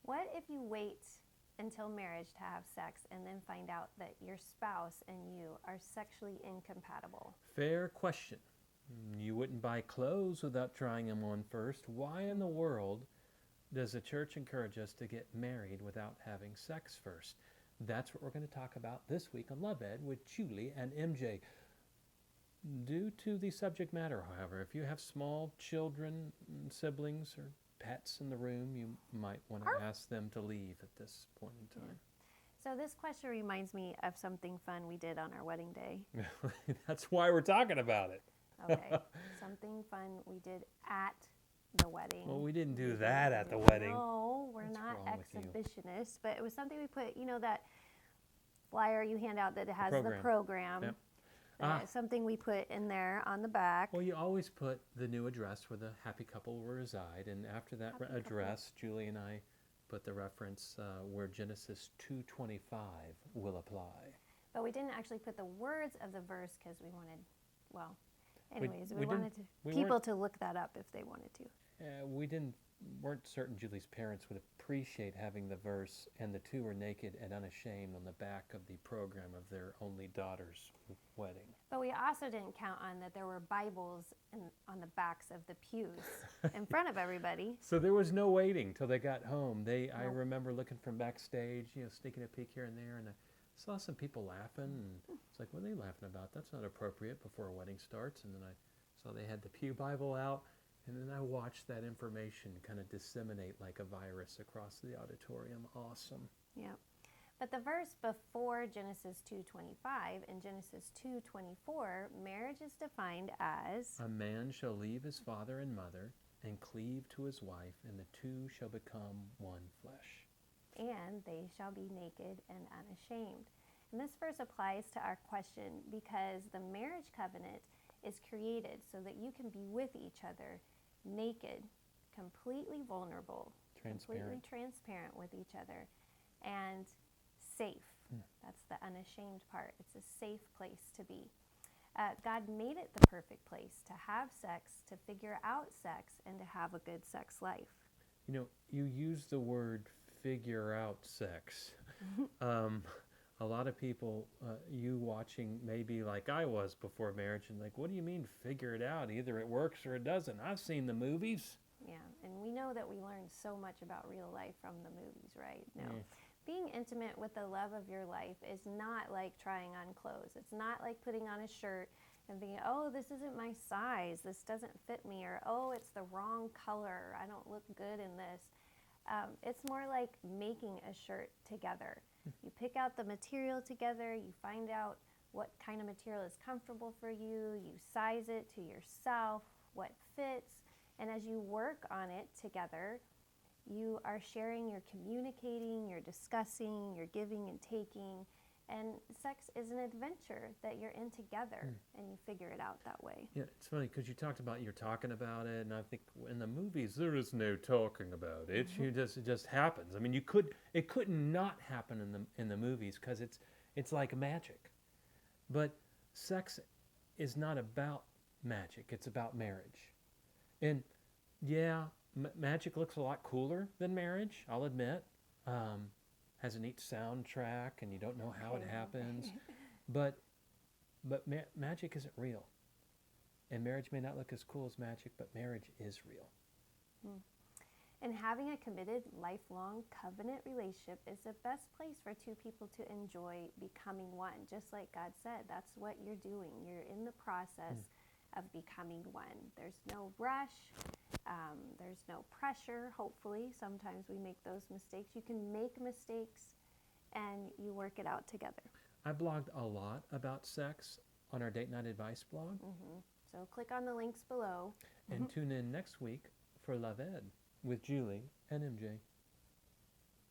What if you wait until marriage to have sex and then find out that your spouse and you are sexually incompatible? Fair question. You wouldn't buy clothes without trying them on first. Why in the world does the church encourage us to get married without having sex first? That's what we're going to talk about this week on Love Ed with Julie and MJ. Due to the subject matter, however, if you have small children, siblings, or pets in the room, you might want to ask them to leave at this point in time. So this question reminds me of something fun we did on our wedding day. That's why we're talking about it. Okay, something fun we did at the wedding. Well, we didn't do that at the wedding. No, we're not exhibitionists, but it was something we put, that flyer you hand out that has the program. Yep. Something we put in there on the back. Well, you always put the new address where the happy couple will reside, and after that address, Julie and I put the reference where Genesis 2:25 will apply. But we didn't actually put the words of the verse because we wanted, we wanted people to look that up if they wanted to. We weren't certain Julie's parents would appreciate having the verse, and the two were naked and unashamed on the back of the program of their only daughter's wedding. But we also didn't count on that there were Bibles on the backs of the pews in front of everybody. So there was no waiting till they got home. I remember looking from backstage, sneaking a peek here and there, and I saw some people laughing, and it's like, what are they laughing about? That's not appropriate before a wedding starts. And then I saw they had the pew Bible out. And then I watched that information kind of disseminate like a virus across the auditorium. Awesome. Yeah. But the verse before Genesis 2:25 and Genesis 2:24, marriage is defined as, a man shall leave his father and mother and cleave to his wife, and the two shall become one flesh. And they shall be naked and unashamed. And this verse applies to our question because the marriage covenant is created so that you can be with each other naked, completely vulnerable, completely transparent with each other, and safe. That's the unashamed part. It's a safe place to be. God made it the perfect place to have sex, to figure out sex, and to have a good sex life. You use the word figure out sex. A lot of people, you watching maybe like I was before marriage, and like, what do you mean figure it out? Either it works or it doesn't. I've seen the movies. Yeah, and we know that we learn so much about real life from the movies, right? No. Being intimate with the love of your life is not like trying on clothes. It's not like putting on a shirt and thinking, oh, this isn't my size, this doesn't fit me, or oh, it's the wrong color, I don't look good in this. It's more like making a shirt together. You pick out the material together, you find out what kind of material is comfortable for you, you size it to yourself, what fits, and as you work on it together, you are sharing, you're communicating, you're discussing, you're giving and taking, and sex is an adventure that you're in together, and you figure it out that way. Yeah, it's funny because you talked about you're talking about it, and I think in the movies there is no talking about it. It just happens. I mean, it could not happen in the movies because it's like magic. But sex is not about magic. It's about marriage. And yeah, magic looks a lot cooler than marriage, I'll admit. Has a neat soundtrack, and you don't know how it happens. But magic isn't real. And marriage may not look as cool as magic, but marriage is real. And having a committed, lifelong covenant relationship is the best place for two people to enjoy becoming one. Just like God said, that's what you're doing. You're in the process of becoming one. There's no rush. There's no pressure, hopefully. Sometimes we make those mistakes. You can make mistakes, and you work it out together. I blogged a lot about sex on our Date Night Advice blog. So click on the links below. And tune in next week for Love Ed with Julie and MJ.